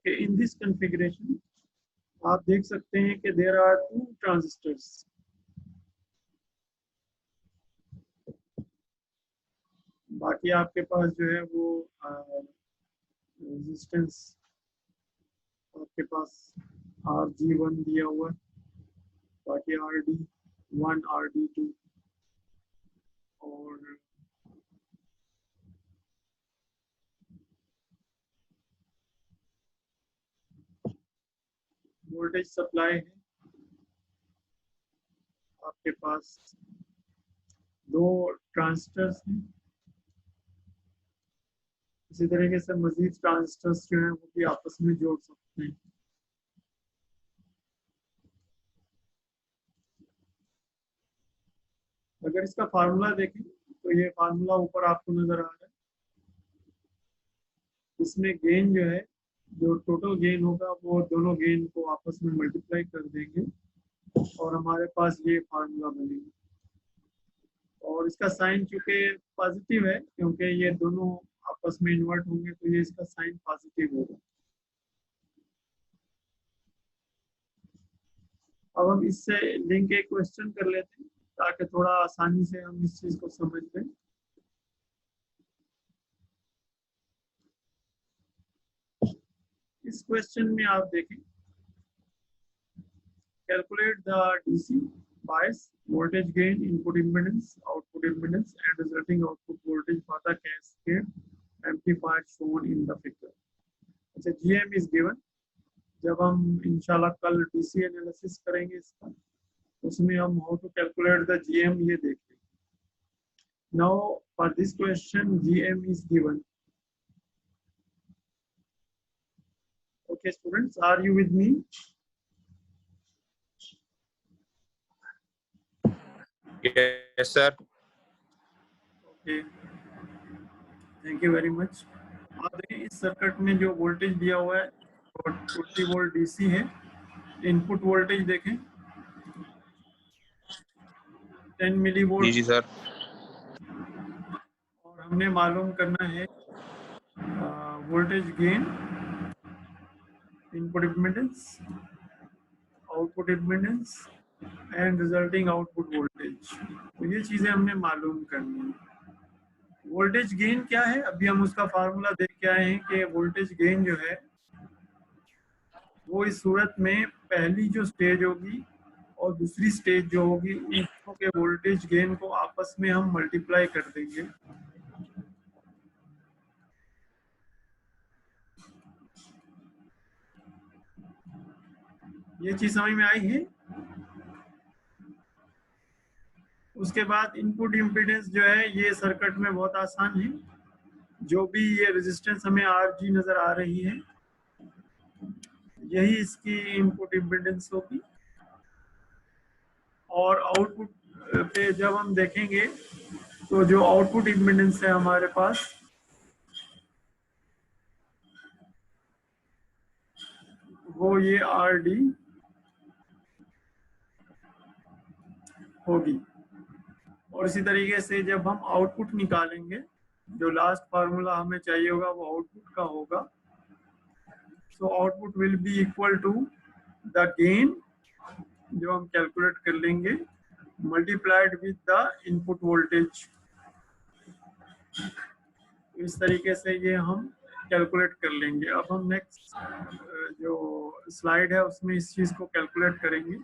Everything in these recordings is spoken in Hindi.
ओके, इन दिस कॉन्फ़िगरेशन आप देख सकते हैं कि देयर आर 2 ट्रांजिस्टर्स। बाकी आपके पास जो है वो रेजिस्टेंस आपके पास RG1 दिया हुआ है, बाकी RD1 RD2 और वोल्टेज सप्लाई है आपके पास 2 ट्रांजिस्टर्स हैं। इसी तरीके से मजीद ट्रांजिस्टर्स जो हैं वो भी आपस में जोड़ सकते हैं। अगर इसका फार्मूला देखें तो ये फार्मूला ऊपर आपको नजर आ रहा है। इसमें गेन जो है, जो टोटल गेन होगा वो दोनों गेन को आपस में मल्टीप्लाई कर देंगे और हमारे पास ये फार्मूला बनेगा। और इसका साइन चूंकि पॉजिटिव है, क्योंकि ये दोनों आपस में इन्वर्ट होंगे तो ये इसका साइन पॉजिटिव होगा। अब हम इससे लिंक एक क्वेश्चन कर लेते हैं ताकि थोड़ा आसानी से हम इस चीज को समझ लें। इस क्वेश्चन में आप देखें, calculate the DC bias voltage gain, input impedance, output impedance and resulting output voltage for the cascade amplifier shown in the figure। अच्छा, GM is given। जब हम इंशाल्लाह कल डीसी एनालिसिस करेंगे इसका, उसमें हम how to calculate the GM ये देखेंगे। Now for this question GM is given। Okay students, are you with me? Yes sir। Okay, thank you very much। आप देखें इस सर्किट में जो वोल्टेज दिया हुआ है 20 वोल्ट डीसी है। इनपुट वोल्टेज देखें 10 मिली वोल्ट। जी सर। और हमने मालूम करना है voltage gain, input impedance, output impedance and resulting output voltage. तो ये चीजें हमने मालूम करनी है। वोल्टेज गेन क्या है, अभी हम उसका फार्मूला देख के आए हैं कि वोल्टेज गेन जो है वो इस सूरत में पहली जो स्टेज होगी और दूसरी स्टेज जो होगी उन दोनों के वोल्टेज गेन को आपस में हम मल्टीप्लाई कर देंगे। ये चीज समझ में आई है। उसके बाद इनपुट इम्पीडेंस जो है ये सर्किट में बहुत आसान है। जो भी ये रेजिस्टेंस हमें RG नजर आ रही है यही इसकी इनपुट इम्पीडेंस होगी। और आउटपुट पे जब हम देखेंगे तो जो आउटपुट इम्पीडेंस है हमारे पास वो ये RD होगी। और इसी तरीके से जब हम आउटपुट निकालेंगे, जो लास्ट फार्मूला हमें चाहिए होगा वो आउटपुट का होगा। So output will be equal to the gain जो हम कैलकुलेट कर लेंगे multiplied with the input voltage. इस तरीके से ये हम कैलकुलेट कर लेंगे। अब हम नेक्स्ट जो स्लाइड है उसमें इस चीज को कैलकुलेट करेंगे।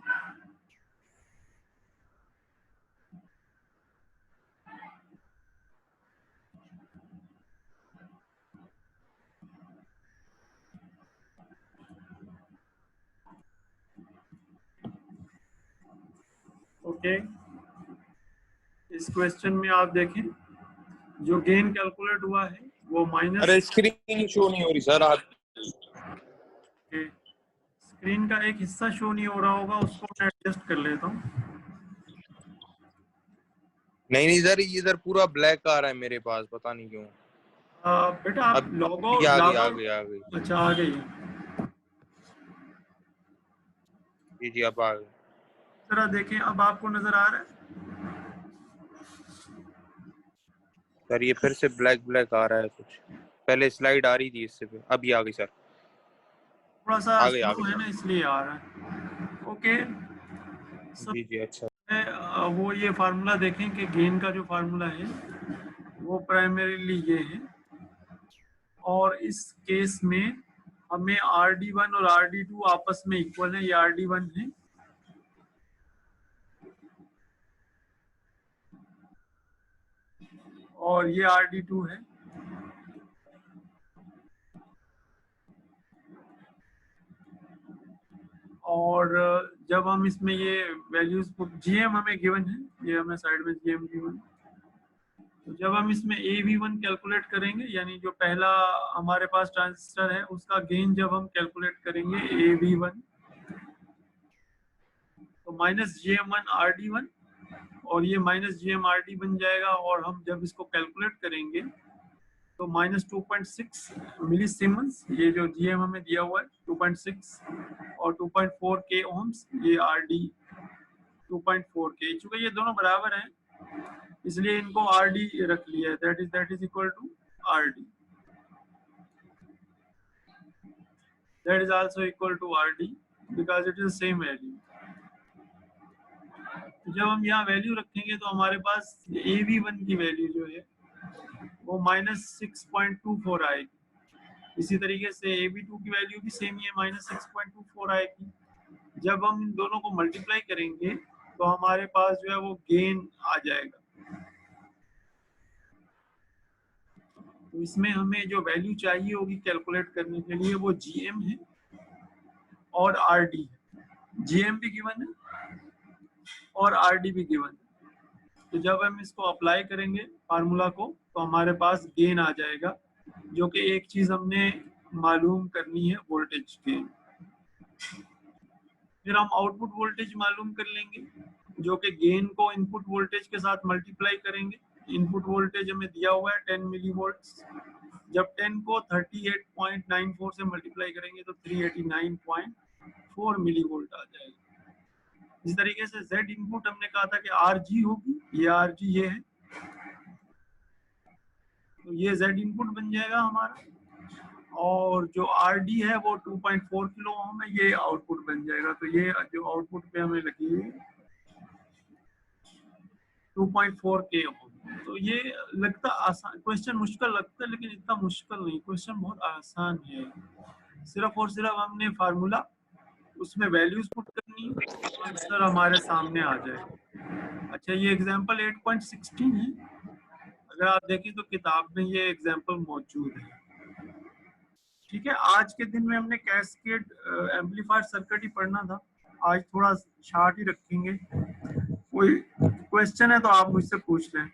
ओके, इस क्वेश्चन में आप देखें जो गेन कैलकुलेट हुआ है वो माइनस। अरे स्क्रीन शो नहीं हो रही सर। आप स्क्रीन का एक हिस्सा शो नहीं हो रहा होगा, उसको मैं एडजस्ट कर लेता हूँ। नहीं सर, इधर पूरा ब्लैक आ रहा है मेरे पास, पता नहीं क्यों। बेटा आप लॉग आउट आ लॉग गई। आउट। अच्छा, आ गई। जी अब आ गई। जरा देखें, अब आपको नजर आ रहा है? सर ये फिर से ब्लैक आ रहा है कुछ। पहले स्लाइड आ रही थी इससे, अभी आ गई सर। थोड़ा सा आ गया स्लो है ना, इसलिए आ रहा है। ओके, जी जी अच्छा। वो ये फार्मूला देखें कि गेन का जो फार्मूला है वो प्राइमरीली ये है, और इस केस में हमें RD1 और RD2 आपस में इक्वल है। ये RD1 है और ये RD2 है। और जब हम इसमें ये वैल्यूज GM हमें गिवन है, ये हमें साइड में GM गिवन, तो जब हम इसमें AV1 कैलकुलेट करेंगे, यानी जो पहला हमारे पास ट्रांजिस्टर है उसका गेन जब हम कैलकुलेट करेंगे AV1, तो माइनस GM1 RD1, और ये माइनस GM RD बन जाएगा। और हम जब इसको कैलकुलेट करेंगे तो माइनस 2.6 मिली सीमेंस, ये जो GM हमें दिया हुआ है 2.6, और 2.4 के ओम्स, ये RD 2.4 के, चूंकि ये दोनों बराबर हैं इसलिए इनको RD रख लिया है, that is equal to RD, that is also equal to RD because it is same value. जब हम यहाँ वैल्यू रखेंगे तो हमारे पास AV1 की वैल्यू जो है वो -6.24 आएगी। इसी तरीके से AV2 की वैल्यू भी सेम ही है, -6.24 आएगी। जब हम इन दोनों को मल्टीप्लाई करेंगे तो हमारे पास जो है वो गेन आ जाएगा। तो इसमें हमें जो वैल्यू चाहिए होगी कैलकुलेट करने के लिए वो GM है और RD है। GM भी गिवन है और RD भी गिवन है। तो जब हम इसको अप्लाई करेंगे फार्मूला को तो हमारे पास गेन आ जाएगा, जो कि एक चीज हमने मालूम करनी है, वोल्टेज गेन। फिर हम आउटपुट वोल्टेज मालूम कर लेंगे, जो कि गेन को इनपुट वोल्टेज के साथ मल्टीप्लाई करेंगे। इनपुट वोल्टेज हमें दिया हुआ है 10 मिली वोल्ट, जब 10 को 38.94 से मल्टीप्लाई करेंगे तो 389.4 मिली वोल्ट आ जाएगा। इस तरीके से Z इनपुट हमने कहा था कि RG होगी, ये RG ये है, तो ये Z इनपुट बन जाएगा हमारा, और जो RD है वो 2.4 किलो ओम है, ये आउटपुट बन जाएगा। तो ये जो आउटपुट पे हमें लगी है 2.4 के ओम। तो ये लगता आसान, क्वेश्चन मुश्किल लगता है लेकिन इतना मुश्किल नहीं, क्वेश्चन बहुत आसान है। सिर्फ और सिर्फ हमने फार्मूला उसमें वैल्यूज पुट करनी है, आंसर हमारे सामने आ जाए। अच्छा, ये एग्जांपल 8.16 है, अगर आप देखें तो किताब में ये एग्जांपल मौजूद है। ठीक है, आज के दिन में हमने कैस्केड एम्पलीफायर सर्किट ही पढ़ना था, आज थोड़ा शार्ट ही रखेंगे। कोई क्वेश्चन है तो आप मुझसे पूछ लें।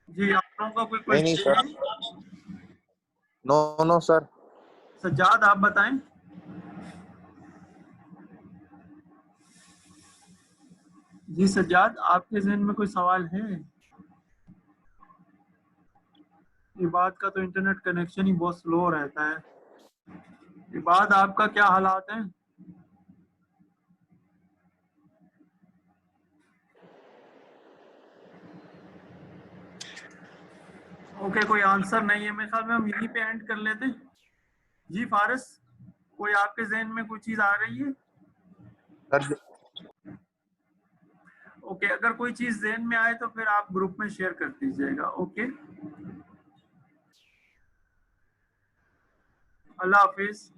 जी, आप लोगों का कोई नहीं क्वेश्चन सर, है? No sir. सज्जाद आप बताएं। जी सज्जाद, आपके जहन में कोई सवाल है? ये बात का तो इंटरनेट कनेक्शन ही बहुत स्लो रहता है। ये बात आपका क्या हालात है? ओके, कोई आंसर नहीं है, मेरे ख्याल में हम यहीं पे एंड कर लेते हैं। जी फारिस, कोई आपके जहन में कोई चीज आ रही है? सर ओके, अगर कोई चीज जहन में आए तो फिर आप ग्रुप में शेयर कर दीजिएगा। ओके, अल्लाह हाफिज।